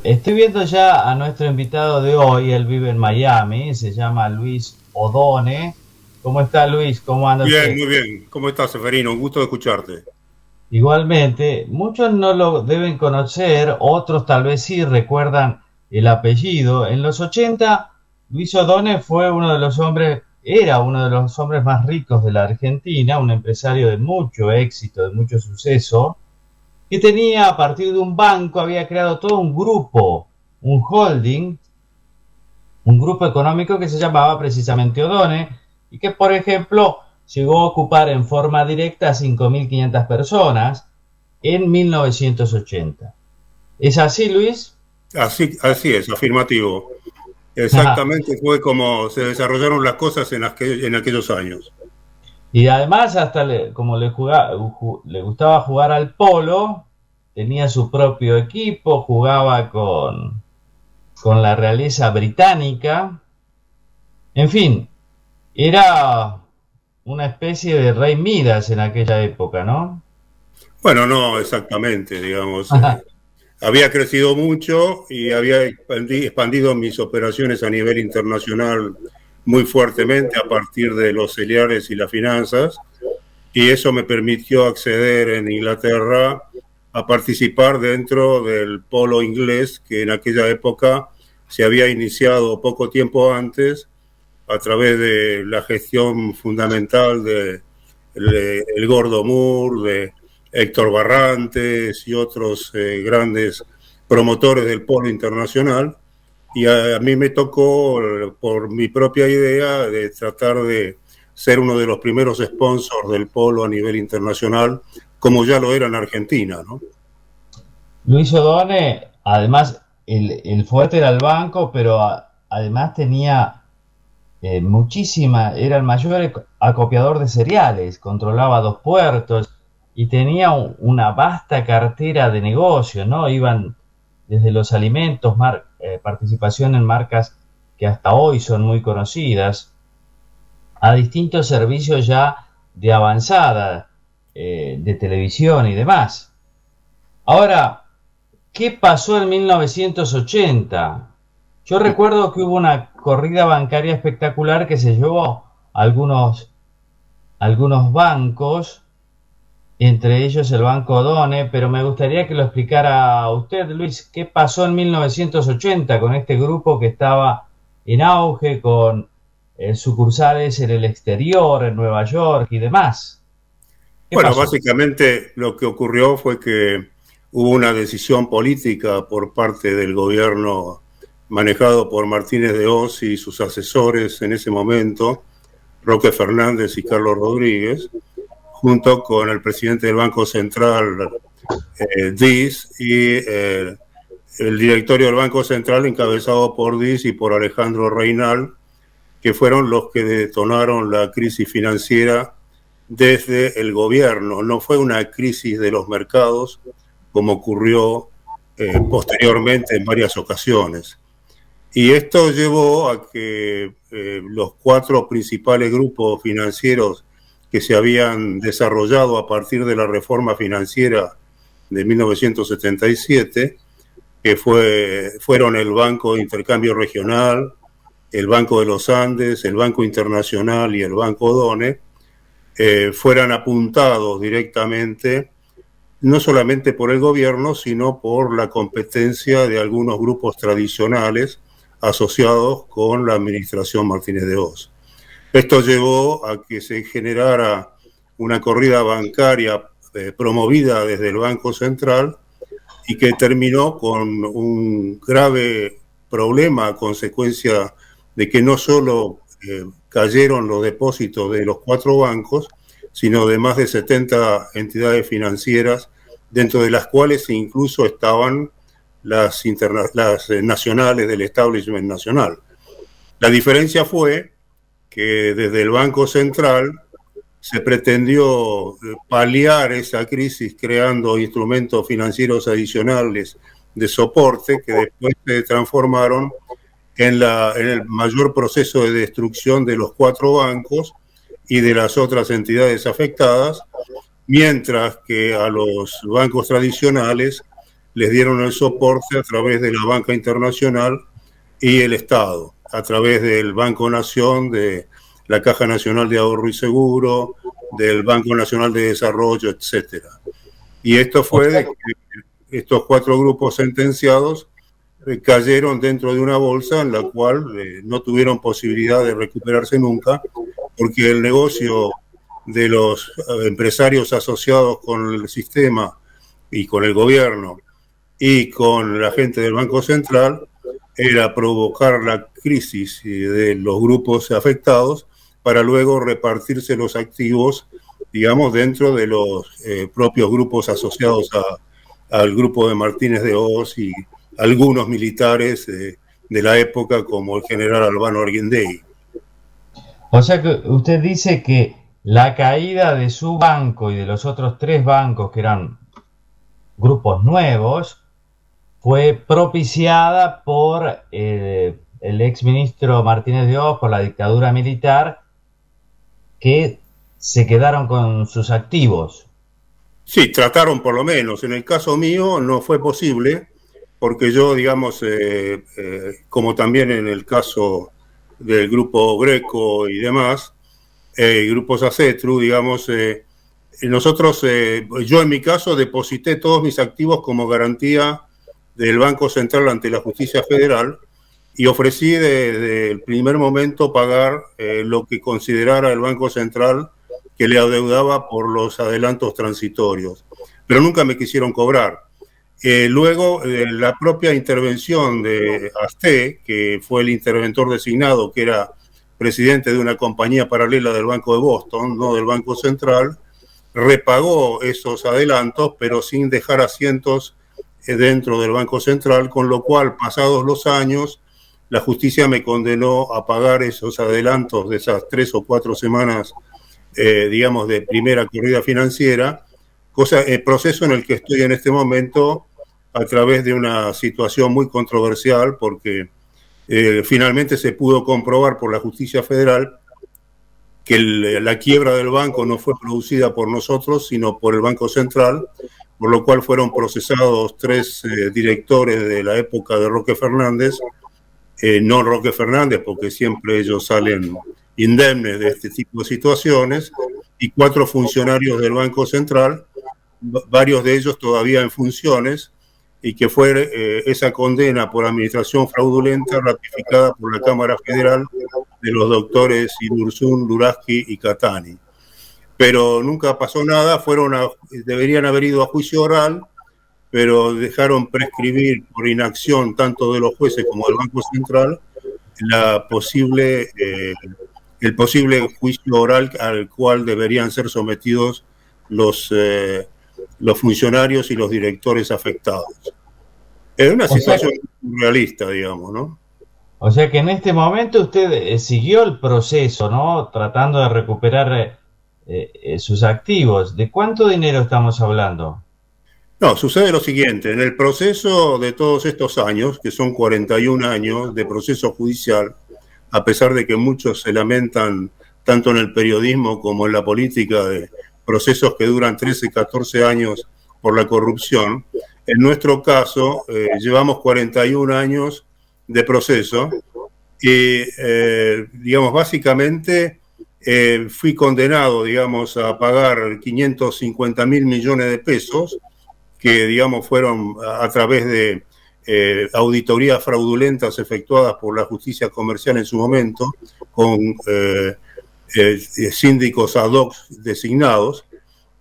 Estoy viendo ya a nuestro invitado de hoy, él vive en Miami, se llama Luis Odone. ¿Cómo está Luis? ¿Cómo anda Bien, usted? muy bien. ¿Cómo estás, Seferino? Un gusto de escucharte. Igualmente, muchos no lo deben conocer, otros tal vez sí recuerdan el apellido. En los 80, Luis Odone fue uno de los hombres, era uno de los hombres más ricos de la Argentina, un empresario de mucho éxito, de mucho suceso, que tenía a partir de un banco, había creado todo un grupo, un holding, un grupo económico que se llamaba precisamente Odone y que, por ejemplo, llegó a ocupar en forma directa a 5.500 personas en 1980. ¿Es así, Luis? Así es, afirmativo. Exactamente fue como se desarrollaron las cosas en aquellos años. Y además, hasta como le gustaba jugar al polo, tenía su propio equipo, jugaba con la realeza británica. En fin, era una especie de rey Midas en aquella época, ¿no? Bueno, no exactamente, digamos. Había crecido mucho y había expandido mis operaciones a nivel internacional muy fuertemente a partir de los cereales y las finanzas. Y eso me permitió acceder en Inglaterra a participar dentro del polo inglés que en aquella época se había iniciado poco tiempo antes a través de la gestión fundamental de el Gordo Moore, de Héctor Barrantes y otros grandes promotores del polo internacional. Y a mí me tocó, por mi propia idea, de tratar de ser uno de los primeros sponsors del polo a nivel internacional, como ya lo era en Argentina, ¿no? Luis Odone, además, el fuerte era el banco, pero además tenía era el mayor acopiador de cereales, controlaba 2 puertos y tenía una vasta cartera de negocios, ¿no? Iban desde los alimentos, participación en marcas que hasta hoy son muy conocidas, a distintos servicios ya de avanzada, de televisión y demás. Ahora, ¿qué pasó en 1980? Yo recuerdo que hubo una corrida bancaria espectacular que se llevó algunos bancos, entre ellos el Banco Odone, pero me gustaría que lo explicara a usted, Luis, qué pasó en 1980 con este grupo que estaba en auge, con sucursales en el exterior, en Nueva York y demás. ¿Qué Bueno, pasó? básicamente lo que ocurrió fue que hubo una decisión política por parte del gobierno manejado por Martínez de Oz y sus asesores en ese momento, Roque Fernández y Carlos Rodríguez, junto con el presidente del Banco Central, Diz, y el directorio del Banco Central encabezado por Diz y por Alejandro Reynal, que fueron los que detonaron la crisis financiera desde el gobierno. No fue una crisis de los mercados como ocurrió posteriormente en varias ocasiones. Y esto llevó a que los cuatro principales grupos financieros que se habían desarrollado a partir de la reforma financiera de 1977, que fueron el Banco de Intercambio Regional, el Banco de los Andes, el Banco Internacional y el Banco Odone, fueran apuntados directamente, no solamente por el gobierno, sino por la competencia de algunos grupos tradicionales asociados con la administración Martínez de Oz. Esto llevó a que se generara una corrida bancaria promovida desde el Banco Central y que terminó con un grave problema a consecuencia de que no solo cayeron los depósitos de los cuatro bancos, sino de más de 70 entidades financieras, dentro de las cuales incluso estaban las nacionales del establishment nacional. La diferencia fue que desde el Banco Central se pretendió paliar esa crisis creando instrumentos financieros adicionales de soporte que después se transformaron en el mayor proceso de destrucción de los cuatro bancos y de las otras entidades afectadas, mientras que a los bancos tradicionales les dieron el soporte a través de la banca internacional y el Estado, a través del Banco Nación, de la Caja Nacional de Ahorro y Seguro, del Banco Nacional de Desarrollo, etcétera. Y esto fue de que estos 4 grupos sentenciados cayeron dentro de una bolsa en la cual no tuvieron posibilidad de recuperarse nunca, porque el negocio de los empresarios asociados con el sistema y con el gobierno y con la gente del Banco Central era provocar la crisis de los grupos afectados para luego repartirse los activos, digamos, dentro de los propios grupos asociados al grupo de Martínez de Hoz y algunos militares de la época, como el general Albano Arguindegui. O sea que usted dice que la caída de su banco y de los otros 3 bancos, que eran grupos nuevos, fue propiciada por el exministro Martínez de Hoz, por la dictadura militar, que se quedaron con sus activos. Sí, trataron por lo menos. En el caso mío no fue posible, porque yo, digamos, como también en el caso del grupo Greco y demás, grupos ACETRU, digamos, nosotros, yo en mi caso deposité todos mis activos como garantía del Banco Central ante la Justicia Federal y ofrecí desde el primer momento pagar lo que considerara el Banco Central que le adeudaba por los adelantos transitorios, pero nunca me quisieron cobrar. Luego, la propia intervención de Asté, que fue el interventor designado, que era presidente de una compañía paralela del Banco de Boston, no del Banco Central, repagó esos adelantos, pero sin dejar asientos dentro del Banco Central, con lo cual, pasados los años, la justicia me condenó a pagar esos adelantos de esas 3 o 4 semanas, digamos, de primera corrida financiera, proceso en el que estoy en este momento a través de una situación muy controversial, porque finalmente se pudo comprobar por la justicia federal que la quiebra del banco no fue producida por nosotros, sino por el Banco Central, por lo cual fueron procesados 3 directores de la época de Roque Fernández, no Roque Fernández, porque siempre ellos salen indemnes de este tipo de situaciones, y 4 funcionarios del Banco Central, varios de ellos todavía en funciones, y que fue esa condena por administración fraudulenta ratificada por la Cámara Federal de los doctores Inurzún, Luraski y Catani. Pero nunca pasó nada, deberían haber ido a juicio oral, pero dejaron prescribir por inacción tanto de los jueces como del Banco Central el posible juicio oral al cual deberían ser sometidos los funcionarios y los directores afectados. Es una situación realista, digamos, ¿no? O sea que en este momento usted siguió el proceso, ¿no? Tratando de recuperar sus activos. ¿De cuánto dinero estamos hablando? No, sucede lo siguiente. En el proceso de todos estos años, que son 41 años de proceso judicial, a pesar de que muchos se lamentan tanto en el periodismo como en la política de procesos que duran 13, 14 años por la corrupción, en nuestro caso llevamos 41 años de proceso y, digamos, básicamente fui condenado, digamos, a pagar 550.000 millones de pesos, que, digamos, fueron a través de auditorías fraudulentas efectuadas por la justicia comercial en su momento, con síndicos ad hoc designados.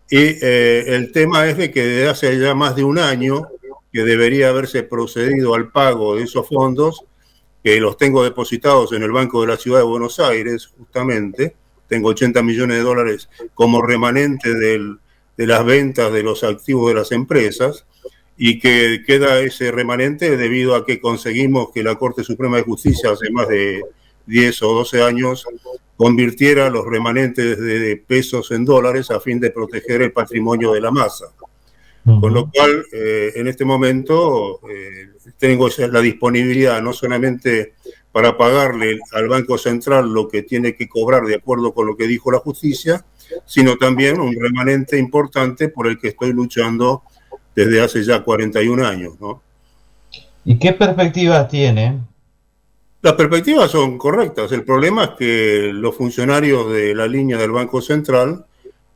Y el tema es de que desde hace ya más de un año que debería haberse procedido al pago de esos fondos, que los tengo depositados en el Banco de la Ciudad de Buenos Aires, justamente. Tengo 80 millones de dólares como remanente de las ventas de los activos de las empresas, y que queda ese remanente debido a que conseguimos que la Corte Suprema de Justicia hace más de 10 o 12 años convirtiera los remanentes de pesos en dólares a fin de proteger el patrimonio de la masa. Con lo cual, en este momento, tengo la disponibilidad no solamente para pagarle al Banco Central lo que tiene que cobrar de acuerdo con lo que dijo la justicia, sino también un remanente importante por el que estoy luchando desde hace ya 41 años, ¿no? ¿Y qué perspectivas tiene? Las perspectivas son correctas. El problema es que los funcionarios de la línea del Banco Central,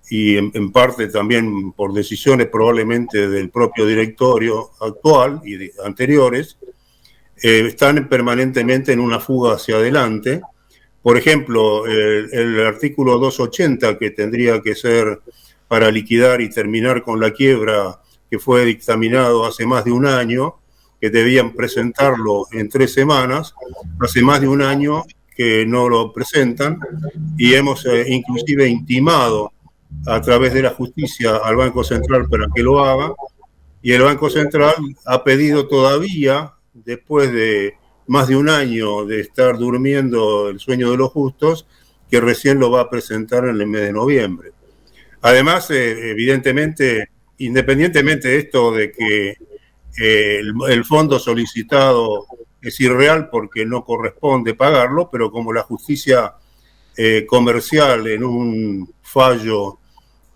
y en parte también por decisiones probablemente del propio directorio actual y de anteriores, están permanentemente en una fuga hacia adelante. Por ejemplo, el artículo 280, que tendría que ser para liquidar y terminar con la quiebra, que fue dictaminado hace más de un año, que debían presentarlo en 3 semanas, hace más de un año que no lo presentan, y hemos inclusive intimado a través de la justicia al Banco Central para que lo haga, y el Banco Central ha pedido todavía, después de más de un año de estar durmiendo el sueño de los justos, que recién lo va a presentar en el mes de noviembre. Además, evidentemente, independientemente de esto de que el fondo solicitado es irreal porque no corresponde pagarlo, pero como la justicia comercial en un fallo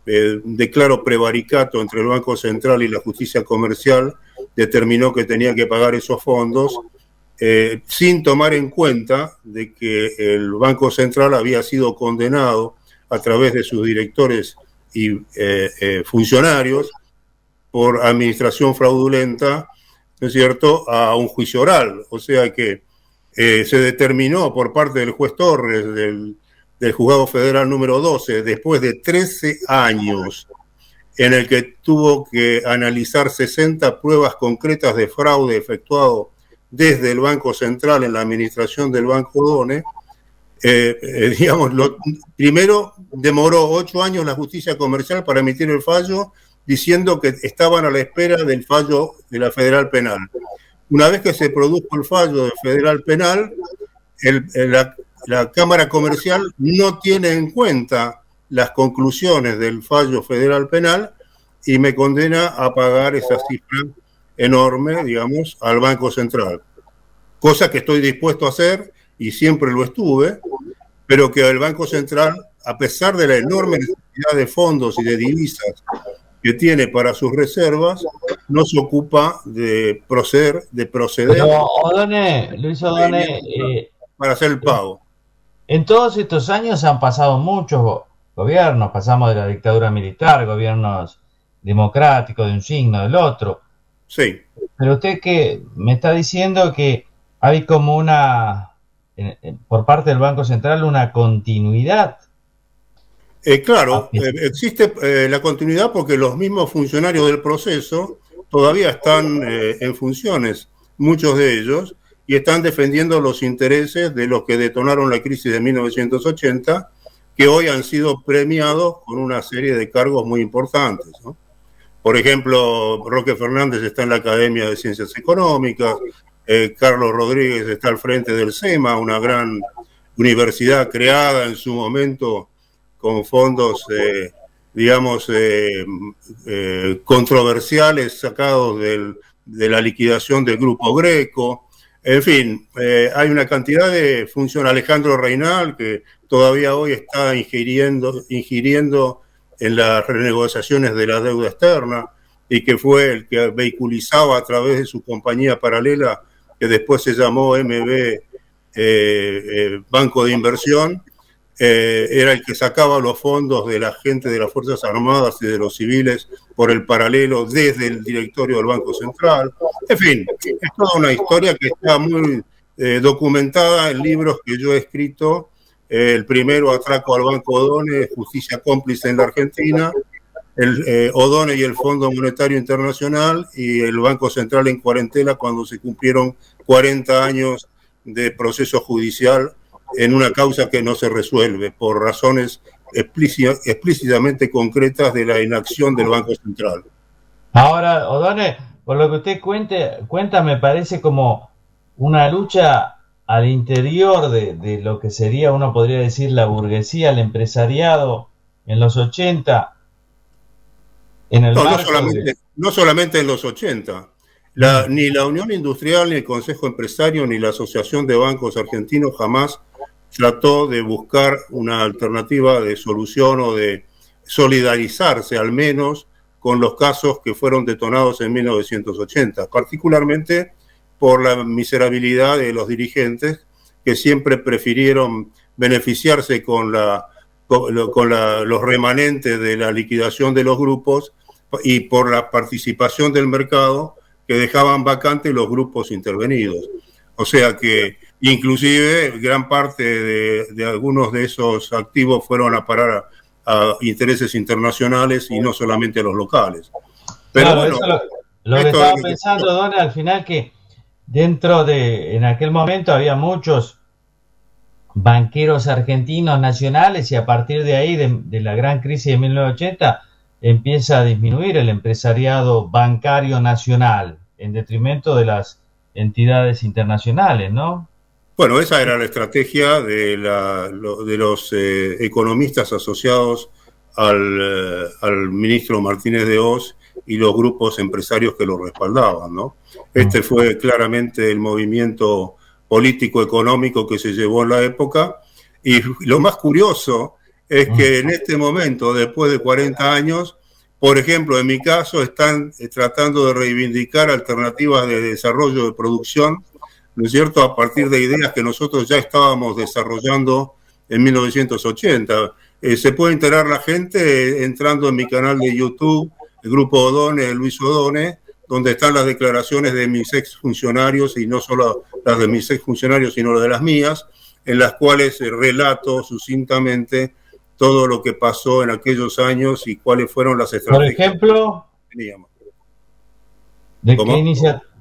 de claro prevaricato entre el Banco Central y la justicia comercial determinó que tenía que pagar esos fondos, sin tomar en cuenta de que el Banco Central había sido condenado a través de sus directores y funcionarios por administración fraudulenta, ¿no es cierto?, a un juicio oral. O sea que se determinó por parte del juez Torres del Juzgado Federal número 12, después de 13 años, en el que tuvo que analizar 60 pruebas concretas de fraude efectuado desde el Banco Central en la administración del Banco DONE. Digamos, primero demoró 8 años la justicia comercial para emitir el fallo, diciendo que estaban a la espera del fallo de la Federal Penal. Una vez que se produjo el fallo de Federal Penal, la Cámara Comercial no tiene en cuenta las conclusiones del fallo Federal Penal y me condena a pagar esa cifra enorme, digamos, al Banco Central. Cosa que estoy dispuesto a hacer y siempre lo estuve, pero que el Banco Central, a pesar de la enorme necesidad de fondos y de divisas que tiene para sus reservas, no se ocupa de proceder Pero Luis O'Donnell, para hacer el pago. En todos estos años han pasado muchos gobiernos, pasamos de la dictadura militar, gobiernos democráticos de un signo, del otro. Sí. Pero usted que me está diciendo que hay como por parte del Banco Central, una continuidad. Claro, existe la continuidad porque los mismos funcionarios del proceso todavía están en funciones, muchos de ellos, y están defendiendo los intereses de los que detonaron la crisis de 1980, que hoy han sido premiados con una serie de cargos muy importantes, ¿no? Por ejemplo, Roque Fernández está en la Academia de Ciencias Económicas, Carlos Rodríguez está al frente del SEMA, una gran universidad creada en su momento con fondos, digamos, controversiales sacados de la liquidación del Grupo Greco. En fin, hay una cantidad de funcionarios. Alejandro Reynal, que todavía hoy está ingiriendo en las renegociaciones de la deuda externa y que fue el que vehiculizaba a través de su compañía paralela, que después se llamó MB Banco de Inversión, era el que sacaba los fondos de la gente de las Fuerzas Armadas y de los civiles por el paralelo desde el directorio del Banco Central. En fin, es toda una historia que está muy documentada en libros que yo he escrito. El primero, Atraco al Banco O'Donnell, Justicia Cómplice en la Argentina, O'Donnell y el Fondo Monetario Internacional, y el Banco Central en cuarentena cuando se cumplieron 40 años de proceso judicial en una causa que no se resuelve por razones explícitamente concretas de la inacción del Banco Central. Ahora, O'Donnell, por lo que usted cuenta, me parece como una lucha al interior de lo que sería, uno podría decir, la burguesía, el empresariado en los 80. No solamente en los 80. Ni la Unión Industrial, ni el Consejo Empresario, ni la Asociación de Bancos Argentinos jamás trató de buscar una alternativa de solución o de solidarizarse al menos con los casos que fueron detonados en 1980, particularmente por la miserabilidad de los dirigentes que siempre prefirieron beneficiarse con los remanentes de la liquidación de los grupos y por la participación del mercado que dejaban vacantes los grupos intervenidos. O sea que inclusive gran parte de algunos de esos activos fueron a parar a intereses internacionales y no solamente a los locales. Pero claro, bueno, eso lo que estaba pensando, Don, al final que en aquel momento había muchos banqueros argentinos nacionales y a partir de ahí, de la gran crisis de 1980, empieza a disminuir el empresariado bancario nacional en detrimento de las entidades internacionales, ¿no? bueno, esa era la estrategia de los economistas asociados al ministro Martínez de Hoz y los grupos empresarios que lo respaldaban, ¿no? Este fue claramente el movimiento político-económico que se llevó en la época, y lo más curioso es que en este momento, después de 40 años, por ejemplo, en mi caso, están tratando de reivindicar alternativas de desarrollo de producción, ¿no es cierto?, a partir de ideas que nosotros ya estábamos desarrollando en 1980. Se puede enterar la gente entrando en mi canal de YouTube, el Grupo O'Donnell, Luis O'Donnell, donde están las declaraciones de mis exfuncionarios, y no solo las de mis exfuncionarios, sino las de las mías, en las cuales relato sucintamente todo lo que pasó en aquellos años y cuáles fueron las estrategias. Por ejemplo, que teníamos.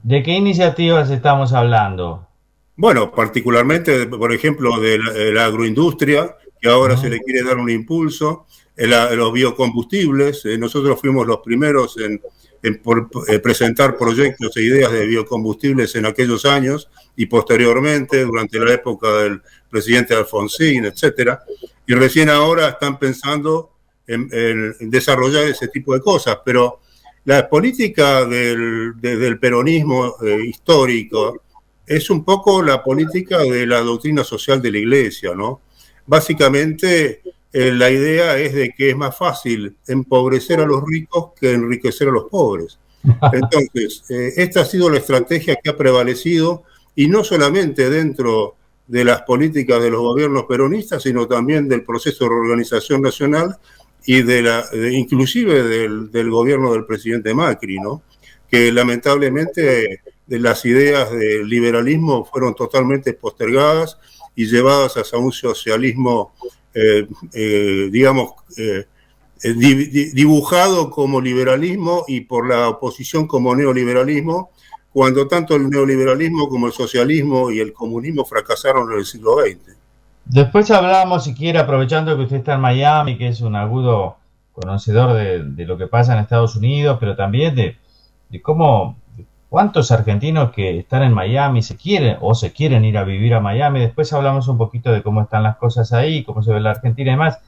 ¿De qué iniciativas estamos hablando? Bueno, particularmente, por ejemplo, de la agroindustria, que ahora se le quiere dar un impulso, los biocombustibles. Nosotros fuimos los primeros en presentar proyectos e ideas de biocombustibles en aquellos años y posteriormente, durante la época del presidente Alfonsín, etcétera. Y recién ahora están pensando en desarrollar ese tipo de cosas, pero la política del peronismo histórico es un poco la política de la doctrina social de la Iglesia, ¿no? Básicamente, la idea es de que es más fácil empobrecer a los ricos que enriquecer a los pobres. Entonces, esta ha sido la estrategia que ha prevalecido, y no solamente dentro de las políticas de los gobiernos peronistas, sino también del proceso de reorganización nacional y inclusive del gobierno del presidente Macri, ¿no? Que lamentablemente las ideas del liberalismo fueron totalmente postergadas y llevadas hacia un socialismo, dibujado como liberalismo y por la oposición como neoliberalismo, cuando tanto el neoliberalismo como el socialismo y el comunismo fracasaron en el siglo XX. Después hablamos, si quiere, aprovechando que usted está en Miami, que es un agudo conocedor de lo que pasa en Estados Unidos, pero también de cuántos argentinos que están en Miami se quieren ir a vivir a Miami. Después hablamos un poquito de cómo están las cosas ahí, cómo se ve la Argentina y demás.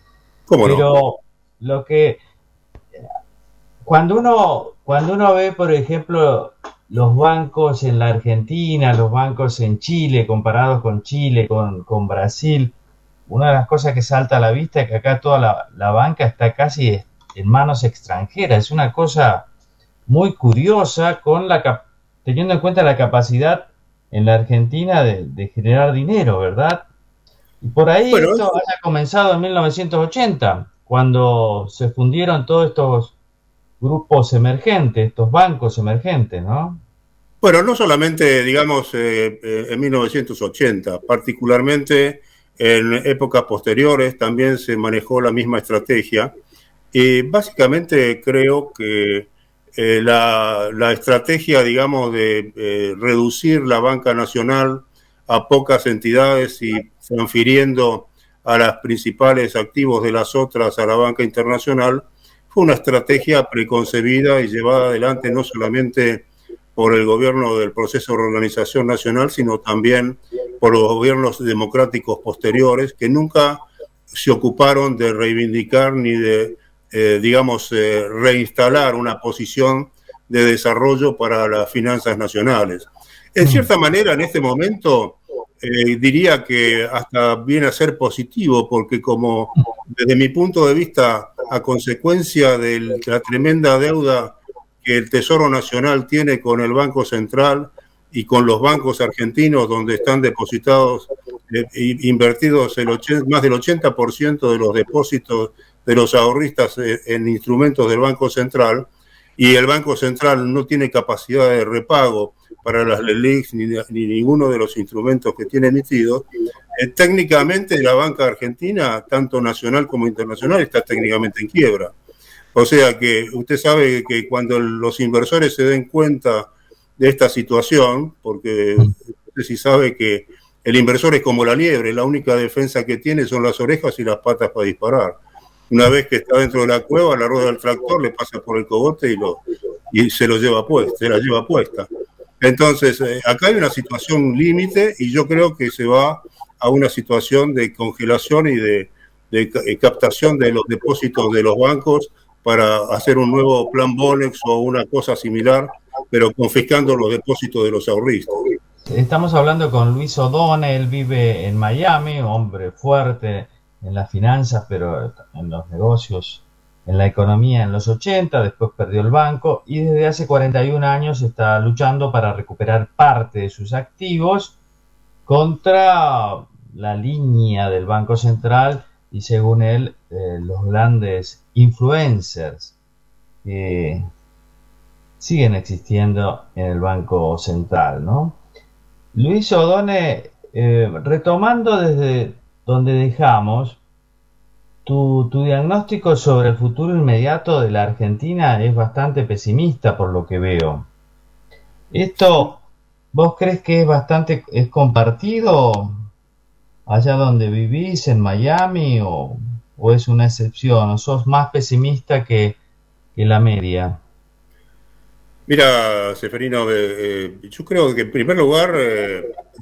Pero lo que cuando uno ve, por ejemplo, los bancos en la Argentina, los bancos en Chile, comparados con Chile, con Brasil, una de las cosas que salta a la vista es que acá toda la banca está casi en manos extranjeras. Es una cosa muy curiosa teniendo en cuenta la capacidad en la Argentina de generar dinero, ¿verdad? Y por ahí esto haya comenzado en 1980, cuando se fundieron todos estos grupos emergentes, estos bancos emergentes, ¿no? Bueno, no solamente, digamos, en 1980, particularmente en épocas posteriores también se manejó la misma estrategia. Y básicamente creo que la estrategia, digamos, de reducir la banca nacional a pocas entidades y transfiriendo a los principales activos de las otras a la banca internacional, fue una estrategia preconcebida y llevada adelante no solamente por el gobierno del proceso de reorganización nacional, sino también por los gobiernos democráticos posteriores, que nunca se ocuparon de reivindicar ni de, reinstalar una posición de desarrollo para las finanzas nacionales. En cierta manera, en este momento, diría que hasta viene a ser positivo, porque como desde mi punto de vista a consecuencia de la tremenda deuda que el Tesoro Nacional tiene con el Banco Central y con los bancos argentinos, donde están depositados, invertidos más del 80% de los depósitos de los ahorristas en instrumentos del Banco Central, y el Banco Central no tiene capacidad de repago para las LELIQs ni ninguno de los instrumentos que tiene emitidos. Técnicamente la banca argentina, tanto nacional como internacional, está técnicamente en quiebra. O sea que usted sabe que cuando los inversores se den cuenta de esta situación, porque usted sí sabe que el inversor es como la liebre, la única defensa que tiene son las orejas y las patas para disparar. Una vez que está dentro de la cueva, la rueda del tractor le pasa por el cogote y se lo lleva puesta, se la lleva puesta. Entonces, acá hay una situación límite y yo creo que se va a una situación de congelación y de captación de los depósitos de los bancos para hacer un nuevo plan Bonex o una cosa similar, pero confiscando los depósitos de los ahorristas. Estamos hablando con Luis Odone, él vive en Miami, hombre fuerte en las finanzas, pero en los negocios, en la economía en los 80, después perdió el banco y desde hace 41 años está luchando para recuperar parte de sus activos contra la línea del Banco Central y, según él, los grandes influencers que siguen existiendo en el Banco Central, ¿no? Luis Odone, retomando desde donde dejamos, tu diagnóstico sobre el futuro inmediato de la Argentina es bastante pesimista por lo que veo. ¿Esto vos crees que es compartido allá donde vivís, en Miami, o es una excepción, o sos más pesimista que la media? Mira, Seferino, yo creo que en primer lugar,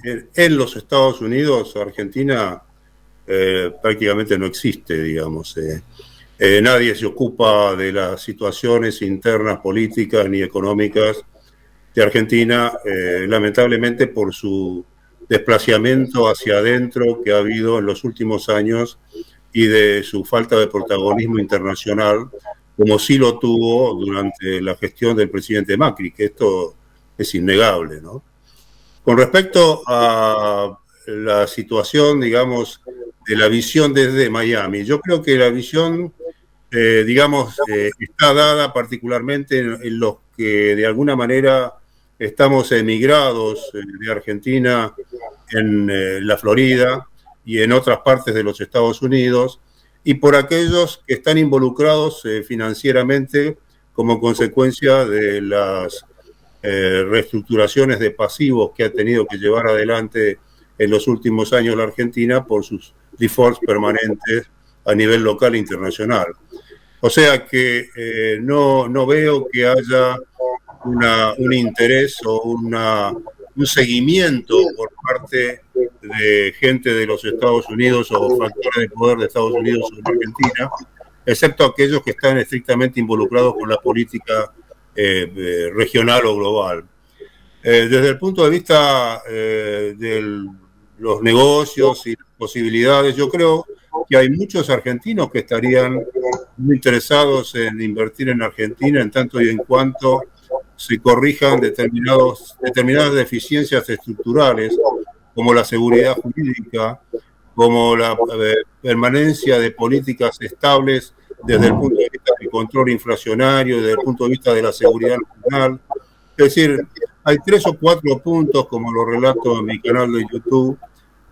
en los Estados Unidos, Argentina prácticamente no existe, digamos. Nadie se ocupa de las situaciones internas, políticas ni económicas de Argentina, lamentablemente por su desplazamiento hacia adentro que ha habido en los últimos años y de su falta de protagonismo internacional, como sí lo tuvo durante la gestión del presidente Macri, que esto es innegable, ¿no? Con respecto a la situación, digamos, de la visión desde Miami, yo creo que la visión, digamos, está dada particularmente en los que de alguna manera estamos emigrados de Argentina en la Florida y en otras partes de los Estados Unidos, y por aquellos que están involucrados financieramente como consecuencia de las reestructuraciones de pasivos que ha tenido que llevar adelante en los últimos años la Argentina por sus defaults permanentes a nivel local e internacional. O sea que no veo que haya un interés o un seguimiento por parte de gente de los Estados Unidos o factores de poder de Estados Unidos sobre Argentina, excepto aquellos que están estrictamente involucrados con la política regional o global. Desde el punto de vista de los negocios y las posibilidades, yo creo que hay muchos argentinos que estarían muy interesados en invertir en Argentina en tanto y en cuanto se corrijan determinadas deficiencias estructurales, como la seguridad jurídica, como la permanencia de políticas estables desde el punto de vista del control inflacionario, desde el punto de vista de la seguridad nacional. Es decir, hay 3 o 4 puntos, como lo relato en mi canal de YouTube,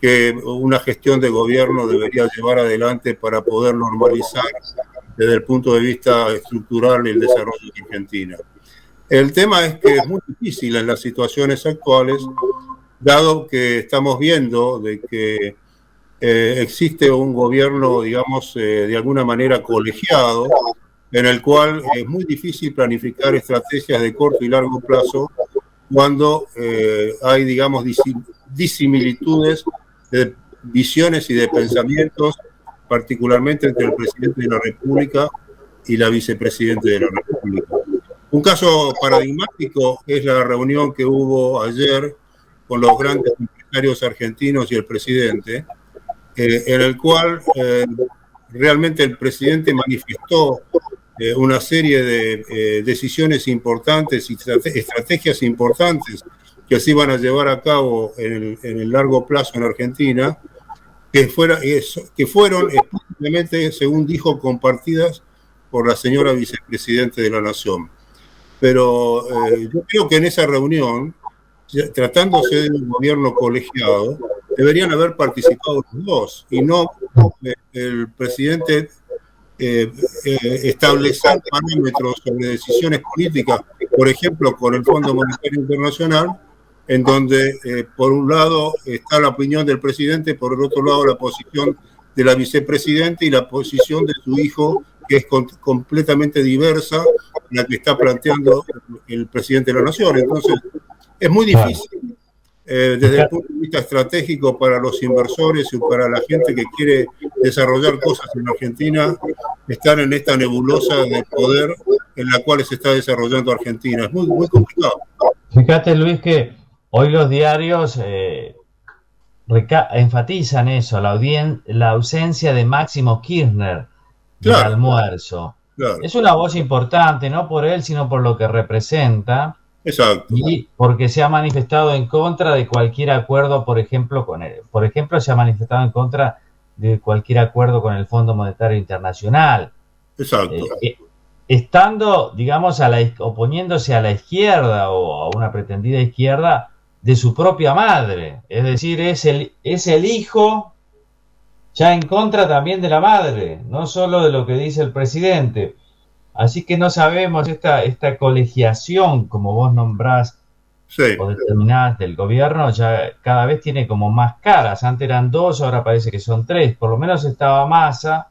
que una gestión de gobierno debería llevar adelante para poder normalizar desde el punto de vista estructural el desarrollo de Argentina. El tema es que es muy difícil en las situaciones actuales, dado que estamos viendo de que existe un gobierno, digamos, de alguna manera colegiado, en el cual es muy difícil planificar estrategias de corto y largo plazo cuando hay, digamos, disimilitudes de visiones y de pensamientos, particularmente entre el presidente de la República y la vicepresidenta de la República. Un caso paradigmático es la reunión que hubo ayer con los grandes empresarios argentinos y el presidente, en el cual realmente el presidente manifestó una serie de decisiones importantes y estrategias importantes que se iban a llevar a cabo en el largo plazo en Argentina, que fueron específicamente, según dijo, compartidas por la señora vicepresidente de la Nación. Pero yo creo que en esa reunión, tratándose de un gobierno colegiado, deberían haber participado los dos y no el presidente establecer parámetros sobre decisiones políticas, por ejemplo, con el Fondo Monetario Internacional, en donde por un lado está la opinión del presidente, por el otro lado la posición de la vicepresidenta y la posición de su hijo, que es completamente diversa, la que está planteando el presidente de la Nación. Entonces, es muy difícil desde el punto de vista estratégico para los inversores y para la gente que quiere desarrollar cosas en Argentina, estar en esta nebulosa de poder en la cual se está desarrollando Argentina. Es muy, muy complicado. Fíjate, Luis, que hoy los diarios enfatizan eso, la ausencia de Máximo Kirchner del almuerzo. Claro. Es una voz importante, no por él, sino por lo que representa. Exacto. Y porque se ha manifestado en contra de cualquier acuerdo, por ejemplo, con él. Por ejemplo, se ha manifestado en contra de cualquier acuerdo con el Fondo Monetario Internacional. Exacto. Estando, digamos, oponiéndose a la izquierda o a una pretendida izquierda de su propia madre. Es decir, es el hijo ya en contra también de la madre, no solo de lo que dice el presidente. Así que no sabemos esta colegiación, como vos nombrás, sí, o determinás del gobierno, ya cada vez tiene como más caras. Antes eran dos, ahora parece que son tres. Por lo menos estaba Massa,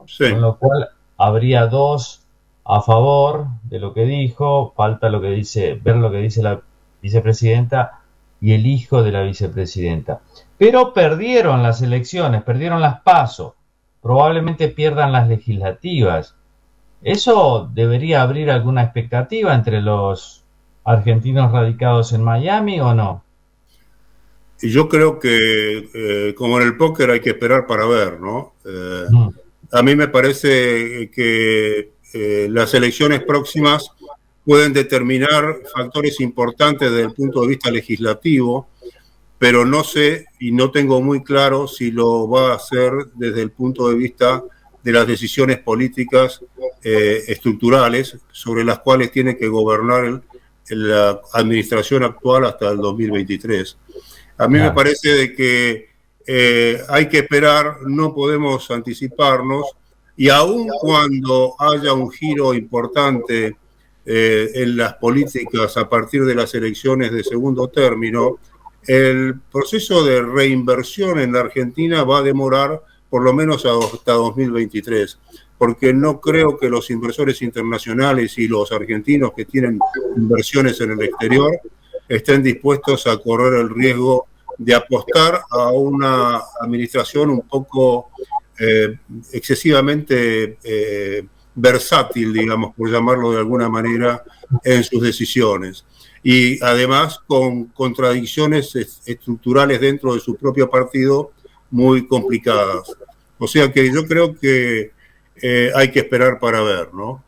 sí, con lo cual habría dos a favor de lo que dijo. Falta ver lo que dice la vicepresidenta y el hijo de la vicepresidenta. Pero perdieron las elecciones, perdieron las PASO. Probablemente pierdan las legislativas. ¿Eso debería abrir alguna expectativa entre los argentinos radicados en Miami o no? Y yo creo que, como en el póker, hay que esperar para ver, ¿no? A mí me parece que las elecciones próximas pueden determinar factores importantes desde el punto de vista legislativo, pero no sé y no tengo muy claro si lo va a hacer desde el punto de vista de las decisiones políticas estructurales sobre las cuales tiene que gobernar la administración actual hasta el 2023. A mí me parece de que hay que esperar, no podemos anticiparnos, y aun cuando haya un giro importante en las políticas a partir de las elecciones de segundo término, el proceso de reinversión en la Argentina va a demorar por lo menos hasta 2023, porque no creo que los inversores internacionales y los argentinos que tienen inversiones en el exterior estén dispuestos a correr el riesgo de apostar a una administración un poco excesivamente versátil, digamos, por llamarlo de alguna manera, en sus decisiones. Y además con contradicciones estructurales dentro de su propio partido muy complicadas. O sea que yo creo que hay que esperar para ver, ¿no?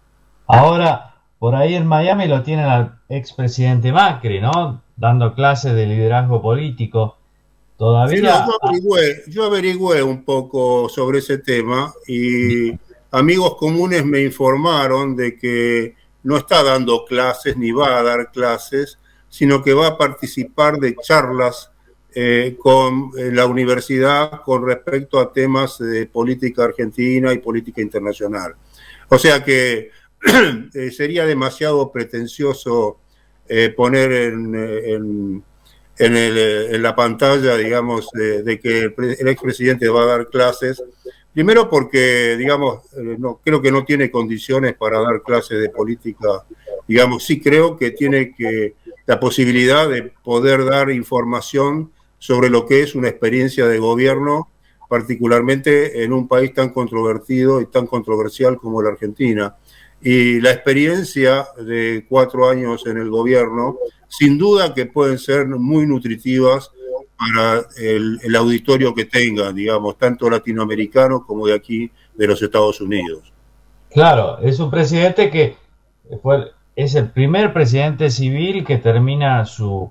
Ahora, por ahí en Miami lo tienen al expresidente Macri, ¿no? Dando clases de liderazgo político. Todavía... Sí, yo averigüé un poco sobre ese tema y amigos comunes me informaron de que no está dando clases ni va a dar clases, sino que va a participar de charlas con la universidad con respecto a temas de política argentina y política internacional. O sea que sería demasiado pretencioso poner en la pantalla, digamos, de que el expresidente va a dar clases. Primero porque, digamos, creo que no tiene condiciones para dar clases de política. Digamos, sí creo que tiene la posibilidad de poder dar información sobre lo que es una experiencia de gobierno, particularmente en un país tan controvertido y tan controversial como la Argentina. Y la experiencia de 4 años en el gobierno, sin duda que pueden ser muy nutritivas para el auditorio que tenga, digamos, tanto latinoamericano como de aquí de los Estados Unidos. Claro, es un presidente que es el primer presidente civil que termina su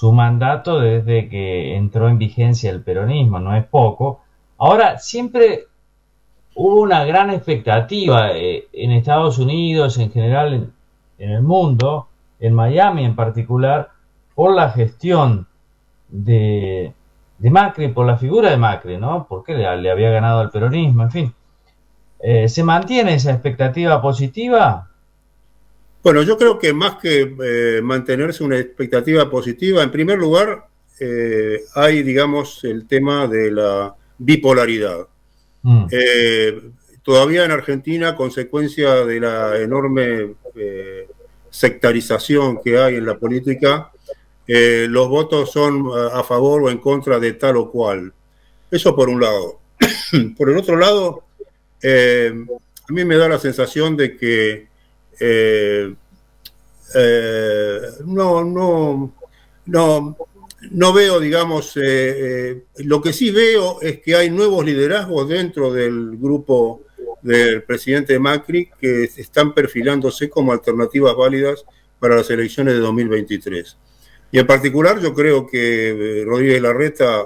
mandato desde que entró en vigencia el peronismo, no es poco. Ahora, siempre hubo una gran expectativa en Estados Unidos, en general en el mundo, en Miami en particular, por la gestión de Macri, por la figura de Macri, ¿no? Porque le había ganado al peronismo, en fin. ¿Se mantiene esa expectativa positiva? Bueno, yo creo que más que mantenerse una expectativa positiva, en primer lugar, hay, digamos, el tema de la bipolaridad. Todavía en Argentina, a consecuencia de la enorme sectarización que hay en la política, los votos son a favor o en contra de tal o cual. Eso por un lado. Por el otro lado, a mí me da la sensación de que no veo, digamos, lo que sí veo es que hay nuevos liderazgos dentro del grupo del presidente Macri que están perfilándose como alternativas válidas para las elecciones de 2023. Y en particular yo creo que Rodríguez Larreta,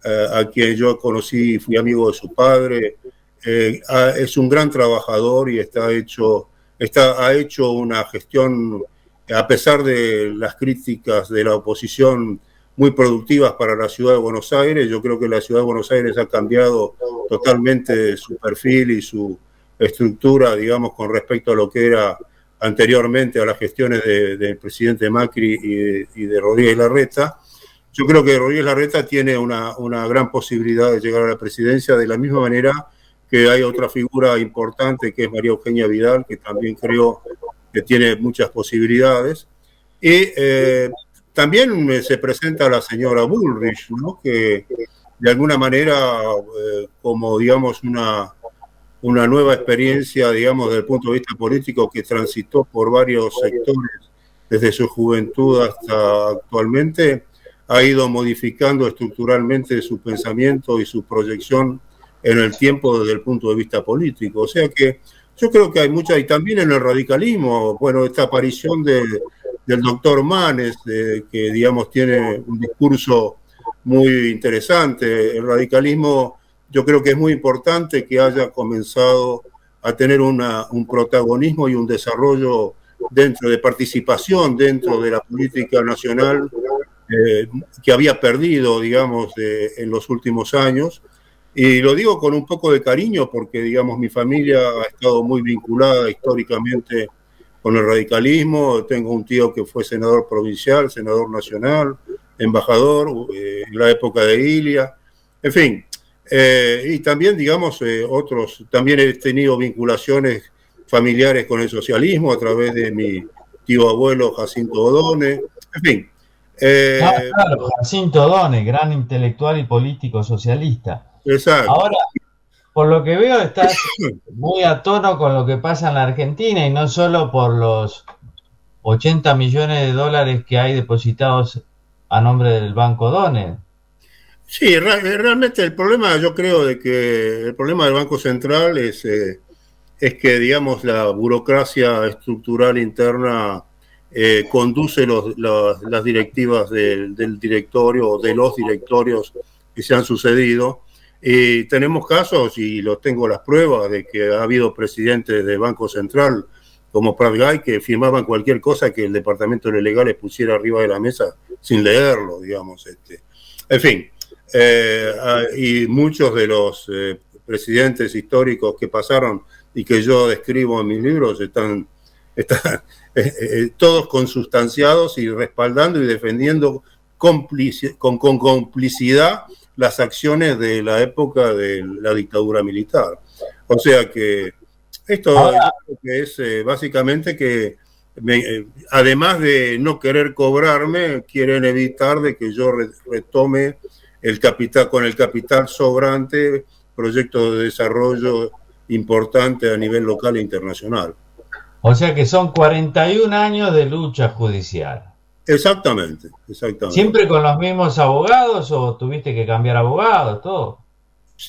a quien yo conocí, fui amigo de su padre, es un gran trabajador y ha hecho una gestión, a pesar de las críticas de la oposición, muy productivas para la ciudad de Buenos Aires. Yo creo que la ciudad de Buenos Aires ha cambiado totalmente su perfil y su estructura, digamos, con respecto a lo que era anteriormente a las gestiones del presidente Macri y de Rodríguez Larreta. Yo creo que Rodríguez Larreta tiene una gran posibilidad de llegar a la presidencia, de la misma manera que hay otra figura importante que es María Eugenia Vidal, que también creo que tiene muchas posibilidades. Y también se presenta la señora Bullrich, ¿no? Que de alguna manera, como digamos una nueva experiencia, digamos, desde el punto de vista político, que transitó por varios sectores desde su juventud hasta actualmente, ha ido modificando estructuralmente su pensamiento y su proyección en el tiempo desde el punto de vista político. O sea que yo creo que hay mucha, y también en el radicalismo, bueno, esta aparición del doctor Manes, que digamos tiene un discurso muy interesante. El radicalismo, yo creo que es muy importante que haya comenzado a tener un protagonismo y un desarrollo dentro de participación dentro de la política nacional que había perdido, digamos, en los últimos años. Y lo digo con un poco de cariño porque, digamos, mi familia ha estado muy vinculada históricamente con el radicalismo. Tengo un tío que fue senador provincial, senador nacional, embajador en la época de Ilia. En fin, y también, digamos, también he tenido vinculaciones familiares con el socialismo a través de mi tío abuelo Jacinto Odone. En fin. Claro, Jacinto Odone, gran intelectual y político socialista. Exacto. Ahora, por lo que veo, estás muy a tono con lo que pasa en la Argentina y no solo por los 80 millones de dólares que hay depositados a nombre del Banco Odone. Sí, realmente el problema, yo creo, de que el problema del Banco Central es que, digamos, la burocracia estructural interna conduce las directivas del directorio o de los directorios que se han sucedido. Y tenemos casos, y los tengo las pruebas, de que ha habido presidentes del Banco Central como Prat Gay que firmaban cualquier cosa que el Departamento de Legales pusiera arriba de la mesa sin leerlo, digamos. En fin, y muchos de los presidentes históricos que pasaron y que yo describo en mis libros están todos consustanciados y respaldando y defendiendo con complicidad las acciones de la época de la dictadura militar. O sea que esto yo creo que es básicamente que además de no querer cobrarme, quieren evitar de que yo retome el capital, con el capital sobrante, proyectos de desarrollo importante a nivel local e internacional. O sea que son 41 años de lucha judicial. Exactamente. ¿Siempre con los mismos abogados o tuviste que cambiar abogados, todo?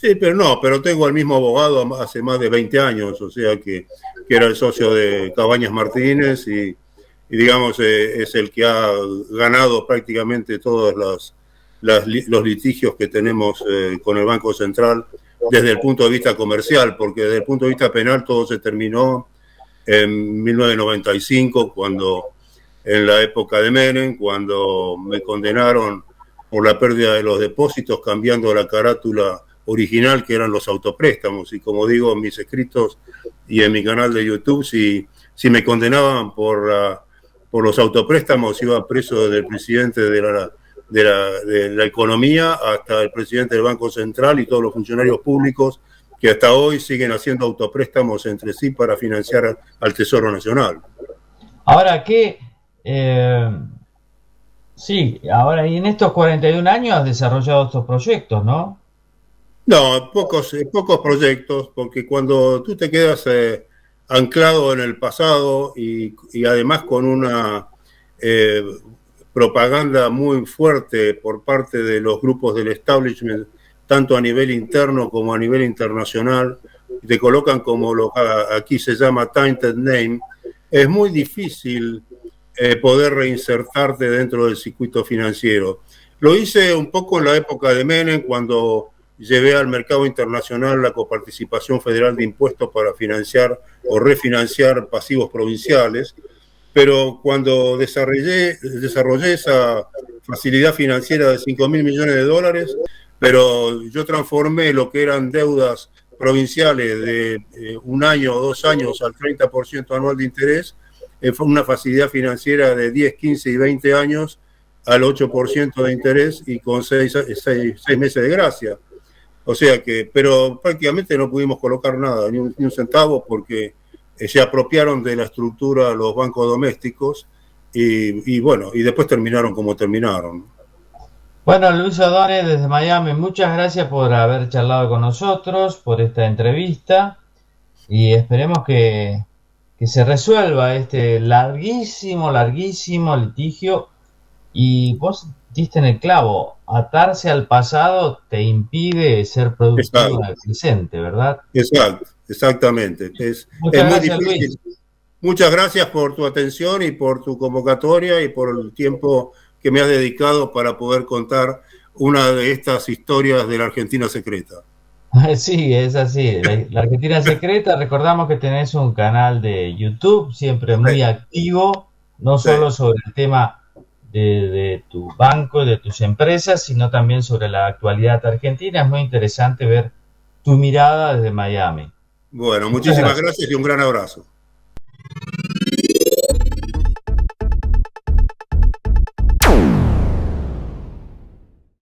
Sí, pero no, pero tengo al mismo abogado hace más de 20 años, o sea que era el socio de Cabañas Martínez y digamos, es el que ha ganado prácticamente todos los litigios que tenemos con el Banco Central desde el punto de vista comercial, porque desde el punto de vista penal todo se terminó en 1995, cuando en la época de Menem, cuando me condenaron por la pérdida de los depósitos, cambiando la carátula original, que eran los autopréstamos. Y como digo en mis escritos y en mi canal de YouTube, si me condenaban por los autopréstamos, iba preso desde el presidente de la economía hasta el presidente del Banco Central y todos los funcionarios públicos que hasta hoy siguen haciendo autopréstamos entre sí para financiar al Tesoro Nacional. Ahora, ¿qué? Sí, ahora, y en estos 41 años has desarrollado estos proyectos, ¿no? No, pocos proyectos, porque cuando tú te quedas anclado en el pasado y además con una propaganda muy fuerte por parte de los grupos del establishment, tanto a nivel interno como a nivel internacional, te colocan como lo que aquí se llama tainted name, es muy difícil poder reinsertarte dentro del circuito financiero. Lo hice un poco en la época de Menem, cuando llevé al mercado internacional la coparticipación federal de impuestos para financiar o refinanciar pasivos provinciales, pero cuando desarrollé esa facilidad financiera de 5.000 millones de dólares, pero yo transformé lo que eran deudas provinciales de un año o 2 años al 30% anual de interés, fue una facilidad financiera de 10, 15 y 20 años al 8% de interés y con 6 meses de gracia. O sea que, pero prácticamente no pudimos colocar nada, ni un centavo, porque se apropiaron de la estructura los bancos domésticos y bueno, y después terminaron como terminaron. Bueno, Luis O'Donnell desde Miami, muchas gracias por haber charlado con nosotros, por esta entrevista y esperemos que se resuelva este larguísimo, larguísimo litigio. Y vos diste en el clavo, atarse al pasado te impide ser productivo en el presente, ¿verdad? Exacto, exactamente. Es Muchas muy gracias, difícil. Luis. Muchas gracias por tu atención y por tu convocatoria y por el tiempo que me has dedicado para poder contar una de estas historias de la Argentina secreta. Sí, es así. La Argentina Secreta, recordamos que tenés un canal de YouTube siempre Sí, muy activo, no sí. solo sobre el tema de tu banco, de tus empresas, sino también sobre la actualidad argentina. Es muy interesante ver tu mirada desde Miami. Bueno, Muchas muchísimas gracias. gracias y un gran abrazo.